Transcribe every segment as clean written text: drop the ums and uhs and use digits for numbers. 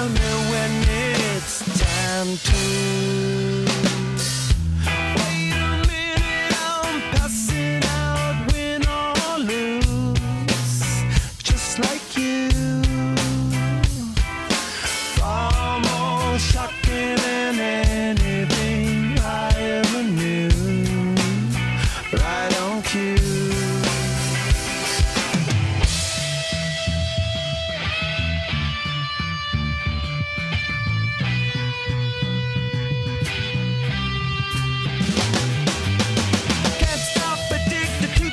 tell me when it's time to. Wait a minute, I'm passing out, win or lose, just like you. Far more shocking than anything I ever knew. Right on cue.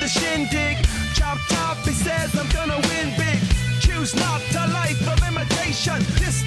Shindig, chop chop, he says I'm gonna win big. Choose not a life of imitation. This